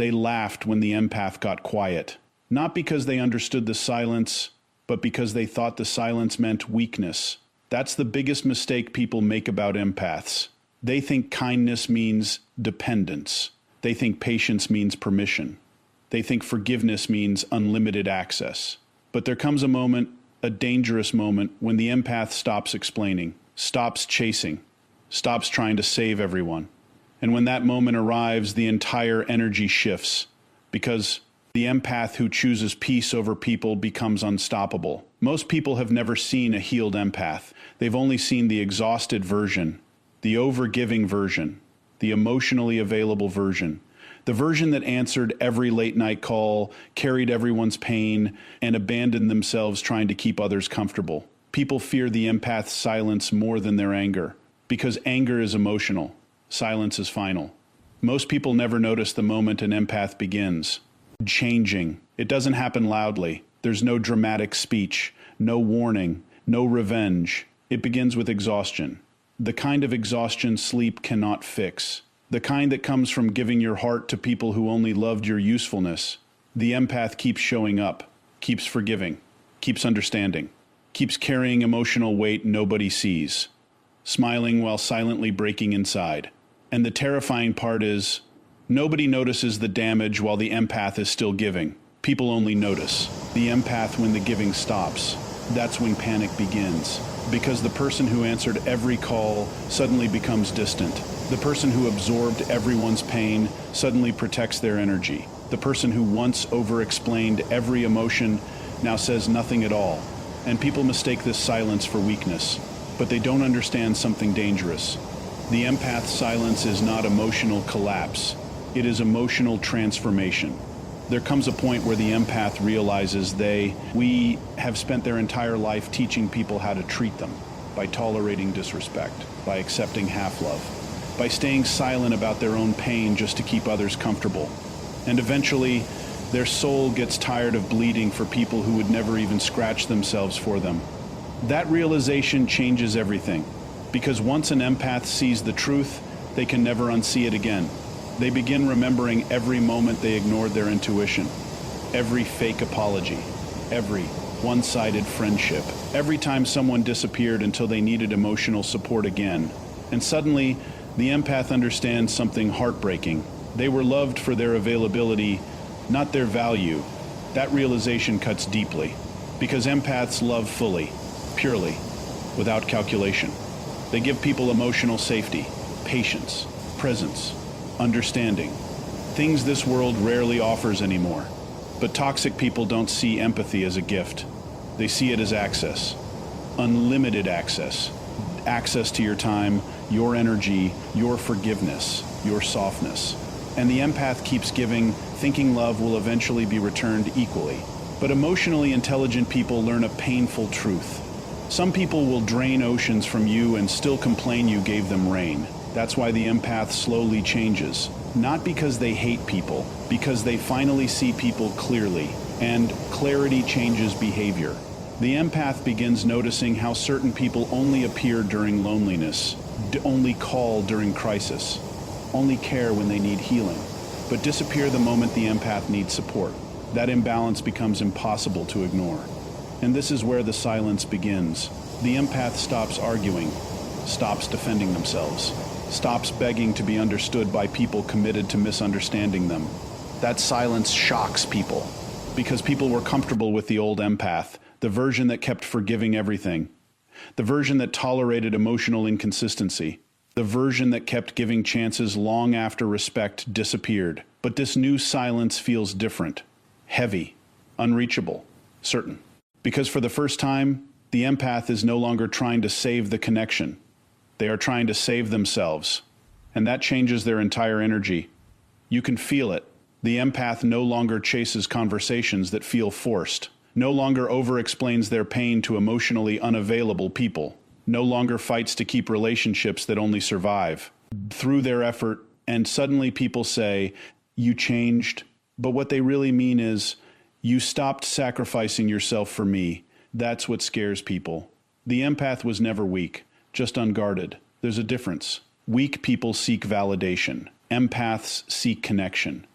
They laughed when the empath got quiet, not because they understood the silence, but because they thought the silence meant weakness. That's the biggest mistake people make about empaths. They think kindness means dependence. They think patience means permission. They think forgiveness means unlimited access. But there comes a moment, a dangerous moment, when the empath stops explaining, stops chasing, stops trying to save everyone. And when that moment arrives, the entire energy shifts, because the empath who chooses peace over people becomes unstoppable. Most people have never seen a healed empath. They've only seen the exhausted version, the overgiving version, the emotionally available version, the version that answered every late-night call, carried everyone's pain, and abandoned themselves trying to keep others comfortable. People fear the empath's silence more than their anger, because anger is emotional, silence is final. Most people never notice the moment an empath begins changing. It doesn't happen loudly. There's no dramatic speech, no warning, no revenge. It begins with exhaustion. The kind of exhaustion sleep cannot fix. The kind that comes from giving your heart to people who only loved your usefulness. The empath keeps showing up, keeps forgiving, keeps understanding, keeps carrying emotional weight nobody sees, smiling while silently breaking inside. And the terrifying part is, nobody notices the damage while the empath is still giving. People only notice the empath when the giving stops. That's when panic begins, because the person who answered every call suddenly becomes distant. The person who absorbed everyone's pain suddenly protects their energy. The person who once over-explained every emotion now says nothing at all. And people mistake this silence for weakness, but they don't understand something dangerous. The empath's silence is not emotional collapse. It is emotional transformation. There comes a point where the empath realizes we have spent their entire life teaching people how to treat them, by tolerating disrespect, by accepting half-love, by staying silent about their own pain just to keep others comfortable. And eventually, their soul gets tired of bleeding for people who would never even scratch themselves for them. That realization changes everything, because once an empath sees the truth, they can never unsee it again. They begin remembering every moment they ignored their intuition, every fake apology, every one-sided friendship, every time someone disappeared until they needed emotional support again. And suddenly, the empath understands something heartbreaking. They were loved for their availability, not their value. That realization cuts deeply, because empaths love fully, purely, without calculation. They give people emotional safety, patience, presence, understanding, things this world rarely offers anymore. But toxic people don't see empathy as a gift. They see it as access, unlimited access, access to your time, your energy, your forgiveness, your softness. And the empath keeps giving, thinking love will eventually be returned equally. But emotionally intelligent people learn a painful truth. Some people will drain oceans from you and still complain you gave them rain. That's why the empath slowly changes. Not because they hate people, because they finally see people clearly, and clarity changes behavior. The empath begins noticing how certain people only appear during loneliness, only call during crisis, only care when they need healing, but disappear the moment the empath needs support. That imbalance becomes impossible to ignore. And this is where the silence begins. The empath stops arguing, stops defending themselves, stops begging to be understood by people committed to misunderstanding them. That silence shocks people, because people were comfortable with the old empath, the version that kept forgiving everything, the version that tolerated emotional inconsistency, the version that kept giving chances long after respect disappeared. But this new silence feels different, heavy, unreachable, certain. Because for the first time, the empath is no longer trying to save the connection. They are trying to save themselves, and that changes their entire energy. You can feel it. The empath no longer chases conversations that feel forced, no longer over-explains their pain to emotionally unavailable people, no longer fights to keep relationships that only survive through their effort. And suddenly people say, "You changed," but what they really mean is, "You stopped sacrificing yourself for me." That's what scares people. The empath was never weak, just unguarded. There's a difference. Weak people seek validation. Empaths seek connection.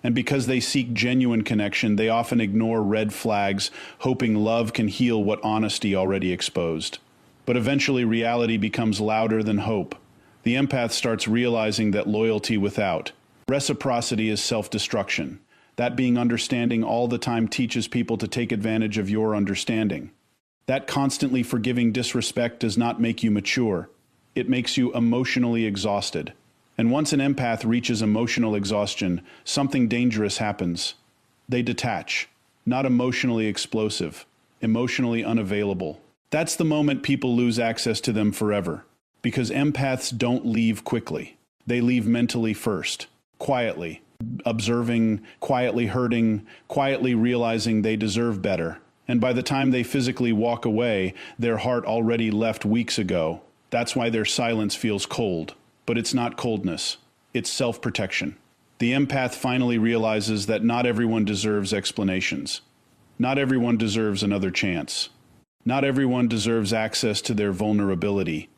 And because they seek genuine connection, they often ignore red flags, hoping love can heal what honesty already exposed. But eventually reality becomes louder than hope. The empath starts realizing that loyalty without reciprocity is self-destruction. That being understanding all the time teaches people to take advantage of your understanding. That constantly forgiving disrespect does not make you mature. It makes you emotionally exhausted. And once an empath reaches emotional exhaustion, something dangerous happens. They detach. Not emotionally explosive, emotionally unavailable. That's the moment people lose access to them forever. Because empaths don't leave quickly. They leave mentally first, quietly, observing, quietly hurting, quietly realizing they deserve better. And by the time they physically walk away, their heart already left weeks ago. That's why their silence feels cold. But it's not coldness. It's self-protection. The empath finally realizes that not everyone deserves explanations. Not everyone deserves another chance. Not everyone deserves access to their vulnerability.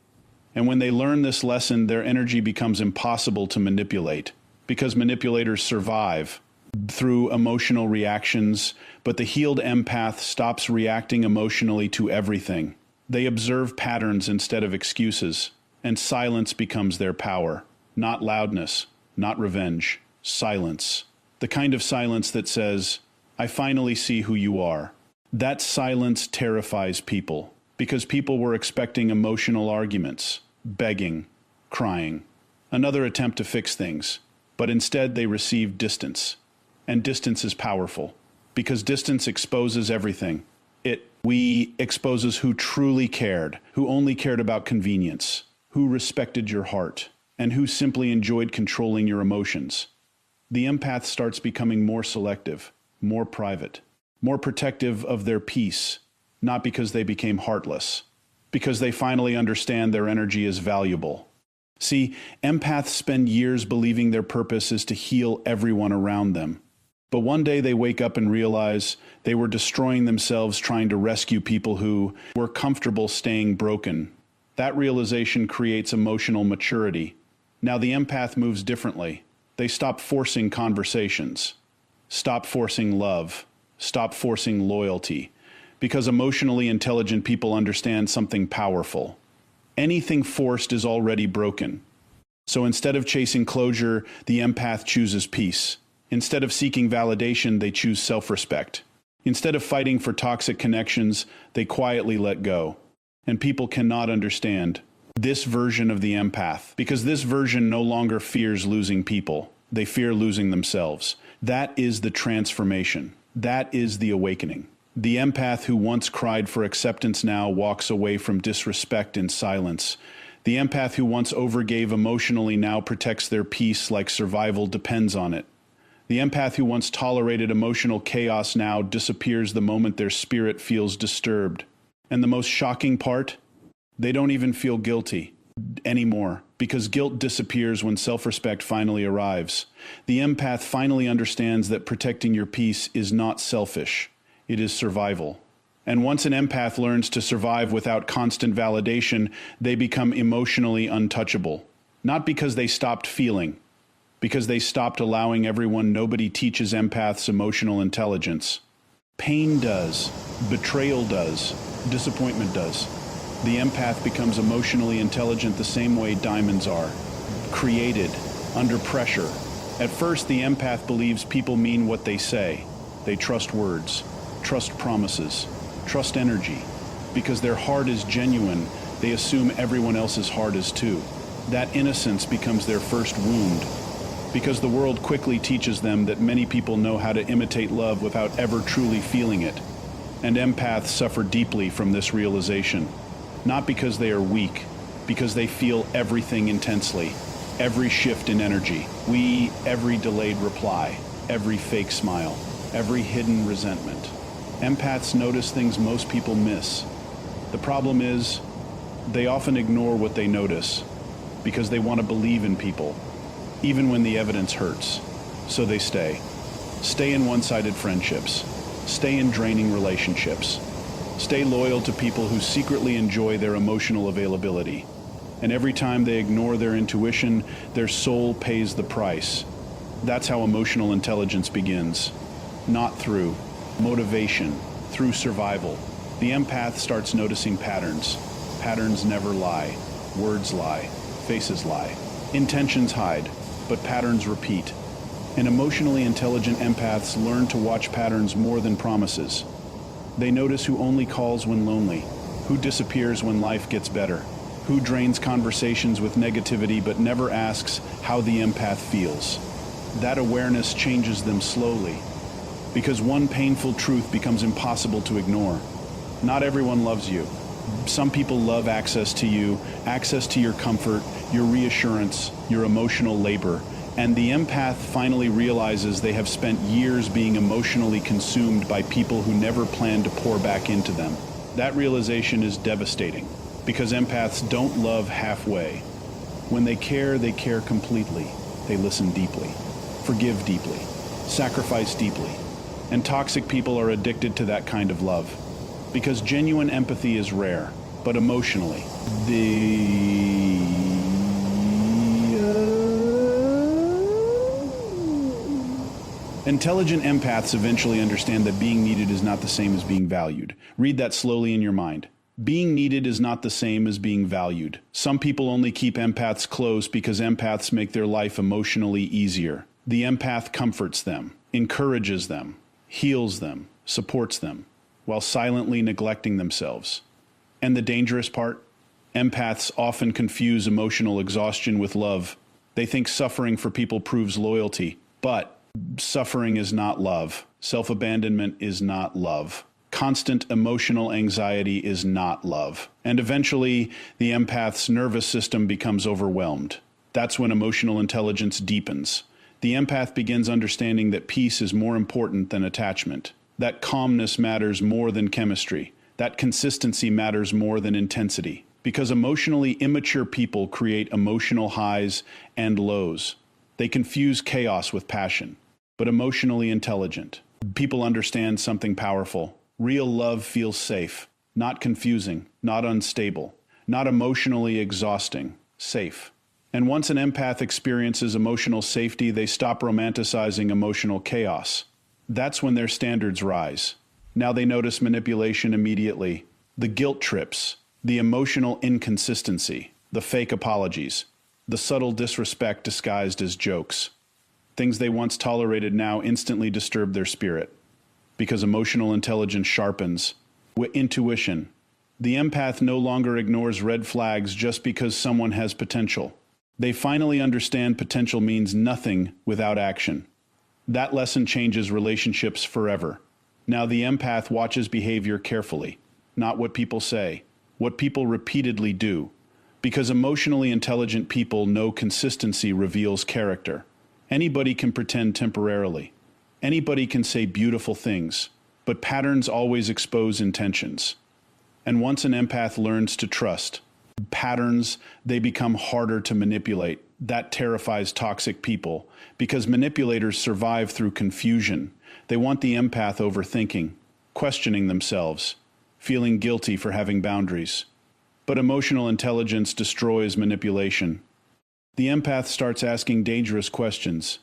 And when they learn this lesson, their energy becomes impossible to manipulate, because manipulators survive through emotional reactions, but the healed empath stops reacting emotionally to everything. They observe patterns instead of excuses, and silence becomes their power. Not loudness, not revenge, silence. The kind of silence that says, "I finally see who you are." That silence terrifies people, because people were expecting emotional arguments, begging, crying, another attempt to fix things. But instead they received distance. And distance is powerful, because distance exposes everything. It exposes who truly cared, who only cared about convenience, who respected your heart, and who simply enjoyed controlling your emotions. The empath starts becoming more selective, more private, more protective of their peace, not because they became heartless, because they finally understand their energy is valuable. See, empaths spend years believing their purpose is to heal everyone around them. But one day they wake up and realize they were destroying themselves trying to rescue people who were comfortable staying broken. That realization creates emotional maturity. Now the empath moves differently. They stop forcing conversations, stop forcing love, stop forcing loyalty, because emotionally intelligent people understand something powerful. Anything forced is already broken. So instead of chasing closure, the empath chooses peace. Instead of seeking validation, they choose self-respect. Instead of fighting for toxic connections, they quietly let go. And people cannot understand this version of the empath, because this version no longer fears losing people. They fear losing themselves. That is the transformation. That is the awakening. The empath who once cried for acceptance now walks away from disrespect in silence. The empath who once overgave emotionally now protects their peace like survival depends on it. The empath who once tolerated emotional chaos now disappears the moment their spirit feels disturbed. And the most shocking part? They don't even feel guilty anymore, because guilt disappears when self-respect finally arrives. The empath finally understands that protecting your peace is not selfish. It is survival. And once an empath learns to survive without constant validation, they become emotionally untouchable. Not because they stopped feeling, because they stopped allowing everyone. Nobody teaches empaths emotional intelligence. Pain does, betrayal does, disappointment does. The empath becomes emotionally intelligent the same way diamonds are, created under pressure. At first, the empath believes people mean what they say. They trust words, trust promises, trust energy. Because their heart is genuine, they assume everyone else's heart is too. That innocence becomes their first wound. Because the world quickly teaches them that many people know how to imitate love without ever truly feeling it. And empaths suffer deeply from this realization. Not because they are weak, because they feel everything intensely. Every shift in energy, every delayed reply, every fake smile, every hidden resentment. Empaths notice things most people miss. The problem is, they often ignore what they notice, because they want to believe in people, even when the evidence hurts. So they stay. Stay in one-sided friendships. Stay in draining relationships. Stay loyal to people who secretly enjoy their emotional availability. And every time they ignore their intuition, their soul pays the price. That's how emotional intelligence begins. Not through motivation, through survival. The empath starts noticing patterns. Patterns never lie. Words lie. Faces lie. Intentions hide, but patterns repeat. And emotionally intelligent empaths learn to watch patterns more than promises. They notice who only calls when lonely, who disappears when life gets better, who drains conversations with negativity but never asks how the empath feels. That awareness changes them slowly, because one painful truth becomes impossible to ignore. Not everyone loves you. Some people love access to you, access to your comfort, your reassurance, your emotional labor. And the empath finally realizes they have spent years being emotionally consumed by people who never planned to pour back into them. That realization is devastating, because empaths don't love halfway. When they care completely. They listen deeply, forgive deeply, sacrifice deeply. And toxic people are addicted to that kind of love. Because genuine empathy is rare, but emotionally, Intelligent empaths eventually understand that being needed is not the same as being valued. Read that slowly in your mind. Being needed is not the same as being valued. Some people only keep empaths close because empaths make their life emotionally easier. The empath comforts them, encourages them, heals them, supports them, while silently neglecting themselves. And the dangerous part? Empaths often confuse emotional exhaustion with love. They think suffering for people proves loyalty, but suffering is not love. Self-abandonment is not love. Constant emotional anxiety is not love. And eventually, the empath's nervous system becomes overwhelmed. That's when emotional intelligence deepens. The empath begins understanding that peace is more important than attachment. That calmness matters more than chemistry. That consistency matters more than intensity. Because emotionally immature people create emotional highs and lows. They confuse chaos with passion. But emotionally intelligent people understand something powerful. Real love feels safe, not confusing, not unstable, not emotionally exhausting, safe. And once an empath experiences emotional safety, they stop romanticizing emotional chaos. That's when their standards rise. Now they notice manipulation immediately, the guilt trips, the emotional inconsistency, the fake apologies, the subtle disrespect disguised as jokes. Things they once tolerated now instantly disturb their spirit. Because emotional intelligence sharpens. With intuition. The empath no longer ignores red flags just because someone has potential. They finally understand potential means nothing without action. That lesson changes relationships forever. Now the empath watches behavior carefully. Not what people say. What people repeatedly do. Because emotionally intelligent people know consistency reveals character. Anybody can pretend temporarily. Anybody can say beautiful things, but patterns always expose intentions. And once an empath learns to trust patterns, they become harder to manipulate. That terrifies toxic people, because manipulators survive through confusion. They want the empath overthinking, questioning themselves, feeling guilty for having boundaries. But emotional intelligence destroys manipulation. The empath starts asking dangerous questions.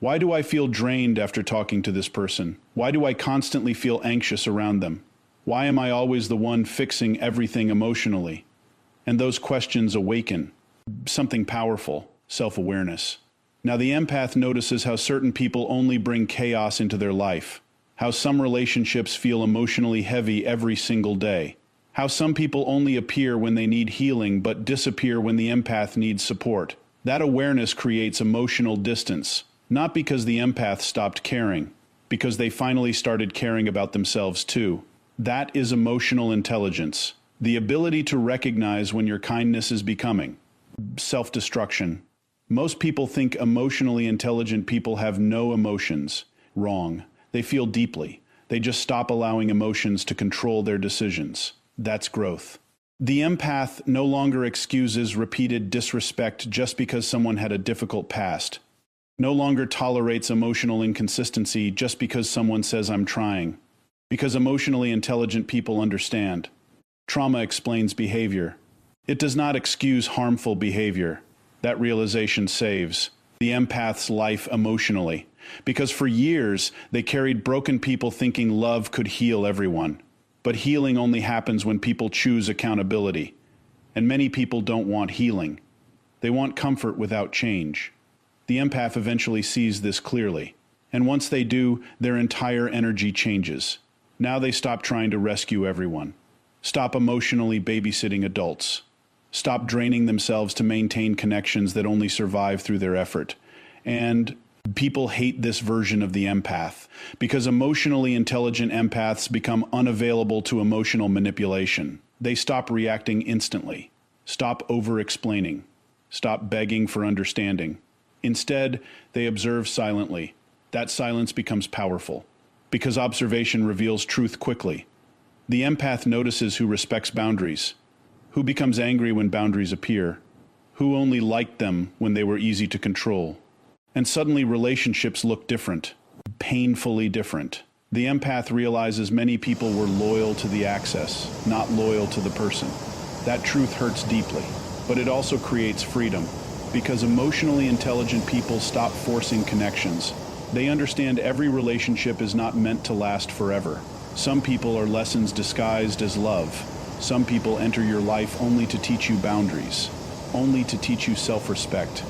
Why do I feel drained after talking to this person? Why do I constantly feel anxious around them? Why am I always the one fixing everything emotionally? And those questions awaken something powerful, self-awareness. Now the empath notices how certain people only bring chaos into their life, how some relationships feel emotionally heavy every single day, how some people only appear when they need healing but disappear when the empath needs support. That awareness creates emotional distance, not because the empath stopped caring, because they finally started caring about themselves too. That is emotional intelligence, the ability to recognize when your kindness is becoming self-destruction. Most people think emotionally intelligent people have no emotions. Wrong. They feel deeply. They just stop allowing emotions to control their decisions. That's growth. The empath no longer excuses repeated disrespect just because someone had a difficult past. No longer tolerates emotional inconsistency just because someone says I'm trying. Because emotionally intelligent people understand. Trauma explains behavior. It does not excuse harmful behavior. That realization saves. the empath's life emotionally, because for years they carried broken people thinking love could heal everyone. But healing only happens when people choose accountability. And many people don't want healing. They want comfort without change. The empath eventually sees this clearly. And once they do, their entire energy changes. Now they stop trying to rescue everyone. Stop emotionally babysitting adults. Stop draining themselves to maintain connections that only survive through their effort. And people hate this version of the empath because emotionally intelligent empaths become unavailable to emotional manipulation. They stop reacting instantly. Stop over-explaining. Stop begging for understanding. Instead, they observe silently. That silence becomes powerful because observation reveals truth quickly. The empath notices who respects boundaries, who becomes angry when boundaries appear, who only liked them when they were easy to control. And suddenly relationships look different, painfully different. The empath realizes many people were loyal to the access, not loyal to the person. That truth hurts deeply, but it also creates freedom, because emotionally intelligent people stop forcing connections. They understand every relationship is not meant to last forever. Some people are lessons disguised as love. Some people enter your life only to teach you boundaries, only to teach you self-respect,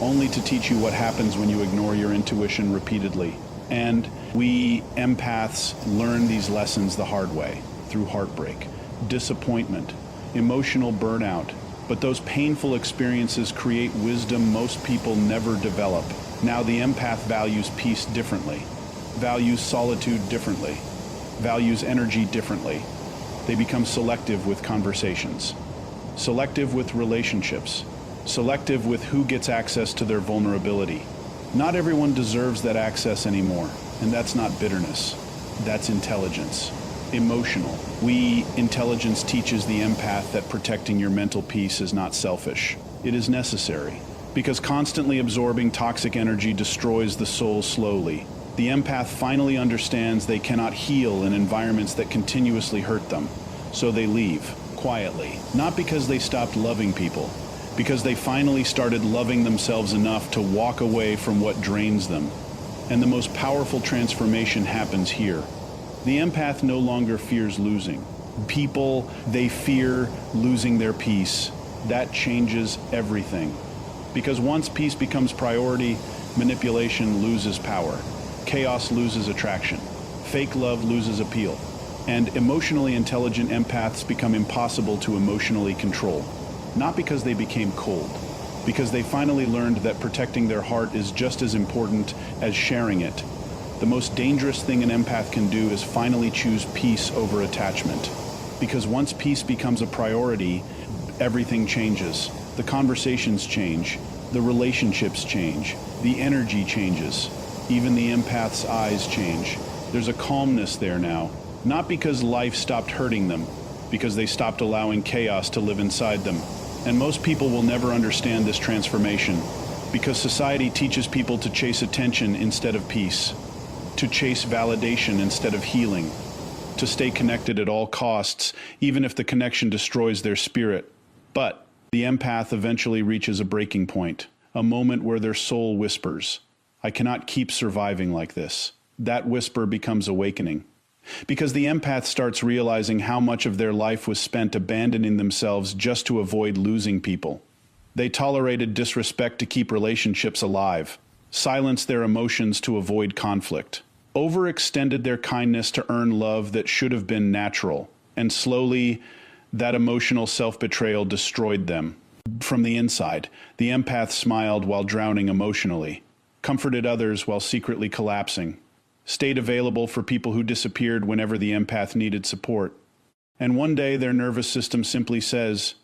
only to teach you what happens when you ignore your intuition repeatedly. And we empaths learn these lessons the hard way, through heartbreak, disappointment, emotional burnout. But those painful experiences create wisdom most people never develop. Now the empath values peace differently, values solitude differently, values energy differently. They become selective with conversations, selective with relationships, selective with who gets access to their vulnerability. Not everyone deserves that access anymore, and that's not bitterness. That's intelligence. Emotional. Intelligence teaches the empath that protecting your mental peace is not selfish. It is necessary, because constantly absorbing toxic energy destroys the soul slowly. The empath finally understands they cannot heal in environments that continuously hurt them, so they leave, quietly. Not because they stopped loving people, because they finally started loving themselves enough to walk away from what drains them. And the most powerful transformation happens here. The empath no longer fears losing. People, they fear losing their peace. That changes everything. Because once peace becomes priority, manipulation loses power. Chaos loses attraction. Fake love loses appeal. And emotionally intelligent empaths become impossible to emotionally control. Not because they became cold, because they finally learned that protecting their heart is just as important as sharing it. The most dangerous thing an empath can do is finally choose peace over attachment. Because once peace becomes a priority, everything changes. The conversations change, the relationships change, the energy changes. Even the empath's eyes change. There's a calmness there now, not because life stopped hurting them, because they stopped allowing chaos to live inside them. And most people will never understand this transformation, because society teaches people to chase attention instead of peace, to chase validation instead of healing, to stay connected at all costs, even if the connection destroys their spirit. But the empath eventually reaches a breaking point, a moment where their soul whispers, "I cannot keep surviving like this." That whisper becomes awakening. Because the empath starts realizing how much of their life was spent abandoning themselves just to avoid losing people. They tolerated disrespect to keep relationships alive, silenced their emotions to avoid conflict, overextended their kindness to earn love that should have been natural, and slowly, that emotional self-betrayal destroyed them. From the inside, the empath smiled while drowning emotionally, comforted others while secretly collapsing, stayed available for people who disappeared whenever the empath needed support. And one day their nervous system simply says,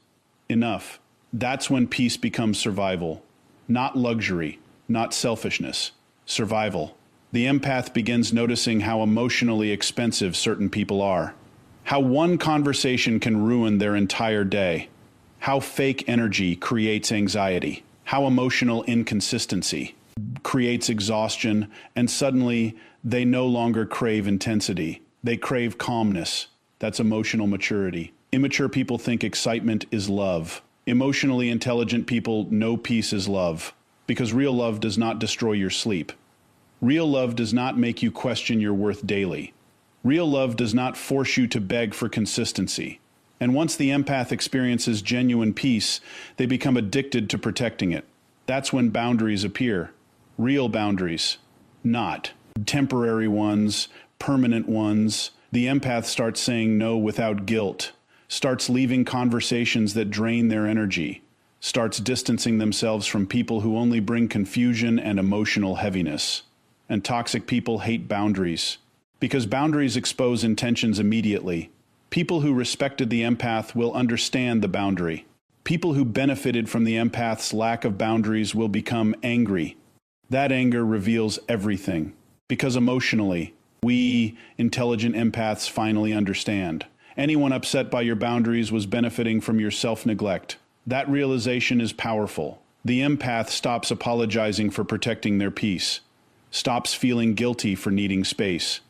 enough. That's when peace becomes survival. Not luxury, not selfishness. Survival. The empath begins noticing how emotionally expensive certain people are. How one conversation can ruin their entire day. How fake energy creates anxiety. How emotional inconsistency creates exhaustion, and suddenly they no longer crave intensity. They crave calmness. That's emotional maturity. Immature people think excitement is love. Emotionally intelligent people know peace is love. because real love does not destroy your sleep. Real love does not make you question your worth daily. Real love does not force you to beg for consistency. And once the empath experiences genuine peace, they become addicted to protecting it. That's when boundaries appear. Real boundaries. Not temporary ones, permanent ones. The empath starts saying no without guilt, starts leaving conversations that drain their energy, starts distancing themselves from people who only bring confusion and emotional heaviness. And toxic people hate boundaries, because boundaries expose intentions immediately. People who respected the empath will understand the boundary. People who benefited from the empath's lack of boundaries will become angry. That anger reveals everything, because emotionally, we, intelligent empaths, finally understand. Anyone upset by your boundaries was benefiting from your self-neglect. That realization is powerful. The empath stops apologizing for protecting their peace, stops feeling guilty for needing space,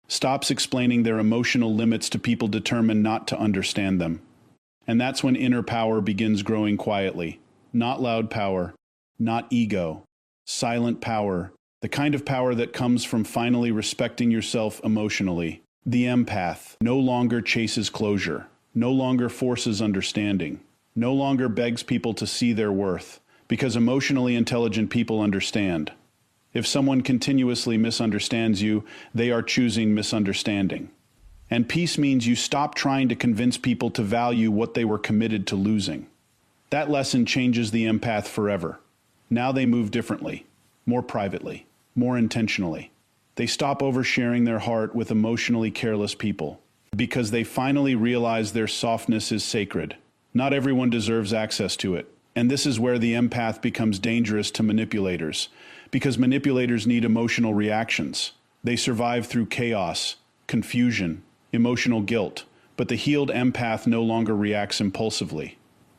stops explaining their emotional limits to people determined not to understand them. And that's when inner power begins growing quietly. Not loud power, not ego, silent power, the kind of power that comes from finally respecting yourself emotionally. The empath no longer chases closure, no longer forces understanding, no longer begs people to see their worth, because emotionally intelligent people understand. If someone continuously misunderstands you, they are choosing misunderstanding. And peace means you stop trying to convince people to value what they were committed to losing. That lesson changes the empath forever. Now they move differently, more privately, more intentionally. They stop oversharing their heart with emotionally careless people, because they finally realize their softness is sacred. Not everyone deserves access to it. And this is where the empath becomes dangerous to manipulators, because manipulators need emotional reactions. They survive through chaos, confusion, emotional guilt, but the healed empath no longer reacts impulsively.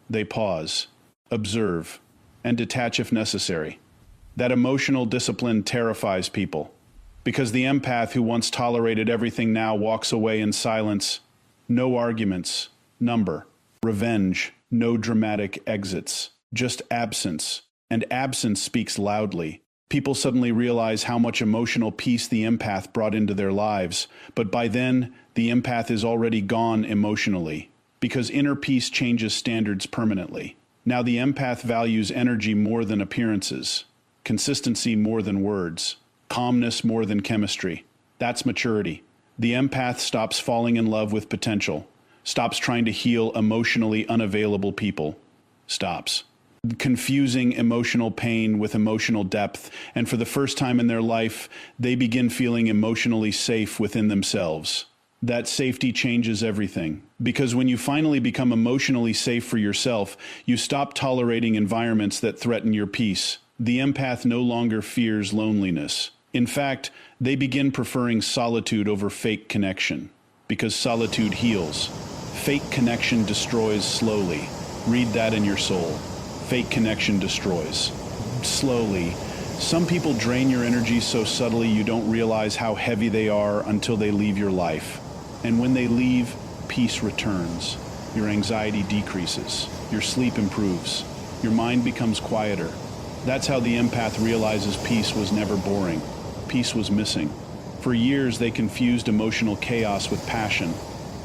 They pause, observe, and detach if necessary. That emotional discipline terrifies people, because the empath who once tolerated everything now walks away in silence. No arguments, number, revenge, no dramatic exits, just absence. And absence speaks loudly. People suddenly realize how much emotional peace the empath brought into their lives, but by then, the empath is already gone emotionally, because inner peace changes standards permanently. Now the empath values energy more than appearances, consistency more than words, calmness more than chemistry. That's maturity. The empath stops falling in love with potential, stops trying to heal emotionally unavailable people, stops confusing emotional pain with emotional depth, and for the first time in their life, they begin feeling emotionally safe within themselves. That safety changes everything, because when you finally become emotionally safe for yourself, you stop tolerating environments that threaten your peace. The empath no longer fears loneliness. In fact, they begin preferring solitude over fake connection, because solitude heals. Fake connection destroys slowly. Read that in your soul. Fake connection destroys. Slowly. Some people drain your energy so subtly you don't realize how heavy they are until they leave your life. And when they leave, peace returns. Your anxiety decreases. Your sleep improves. Your mind becomes quieter. That's how the empath realizes peace was never boring. Peace was missing. For years, they confused emotional chaos with passion,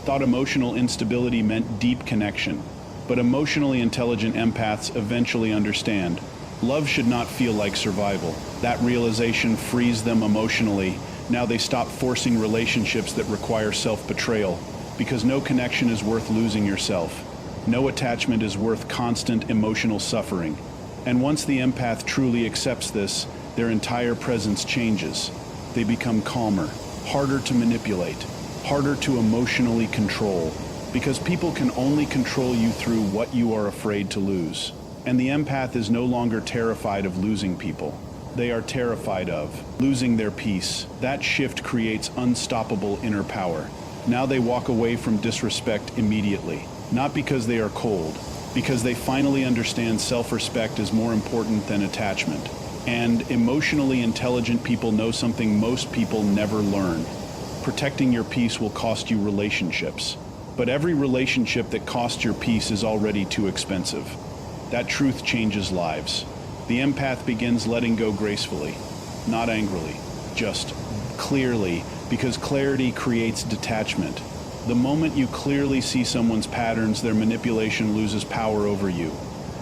thought emotional instability meant deep connection. But emotionally intelligent empaths eventually understand. Love should not feel like survival. That realization frees them emotionally. Now they stop forcing relationships that require self-betrayal, because no connection is worth losing yourself. No attachment is worth constant emotional suffering. And once the empath truly accepts this, their entire presence changes. They become calmer, harder to manipulate, harder to emotionally control, because people can only control you through what you are afraid to lose. And the empath is no longer terrified of losing people. They are terrified of losing their peace. That shift creates unstoppable inner power. Now they walk away from disrespect immediately, not because they are cold, because they finally understand self-respect is more important than attachment. And emotionally intelligent people know something most people never learn. Protecting your peace will cost you relationships. But every relationship that costs your peace is already too expensive. That truth changes lives. The empath begins letting go gracefully, not angrily, just clearly, because clarity creates detachment. The moment you clearly see someone's patterns, their manipulation loses power over you.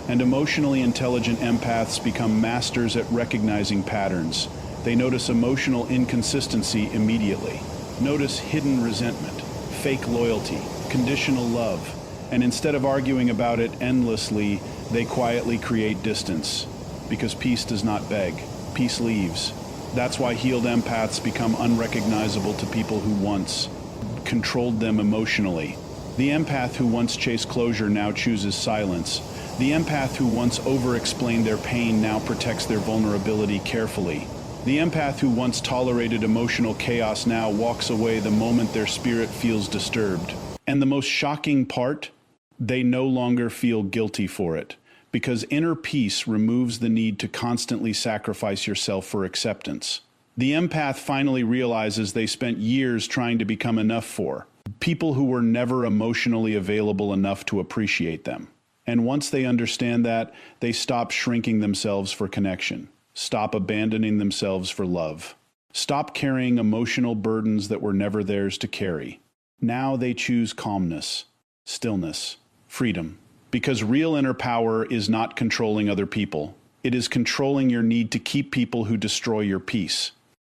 And emotionally intelligent empaths become masters at recognizing patterns. They notice emotional inconsistency immediately. Notice hidden resentment, fake loyalty, conditional love. And instead of arguing about it endlessly, they quietly create distance. Because peace does not beg, peace leaves. That's why healed empaths become unrecognizable to people who once controlled them emotionally. The empath who once chased closure now chooses silence. The empath who once over-explained their pain now protects their vulnerability carefully. The empath who once tolerated emotional chaos now walks away the moment their spirit feels disturbed. And the most shocking part? They no longer feel guilty for it, because inner peace removes the need to constantly sacrifice yourself for acceptance. The empath finally realizes they spent years trying to become enough for people who were never emotionally available enough to appreciate them. And once they understand that, they stop shrinking themselves for connection, stop abandoning themselves for love, stop carrying emotional burdens that were never theirs to carry. Now they choose calmness, stillness, freedom. Because real inner power is not controlling other people. It is controlling your need to keep people who destroy your peace.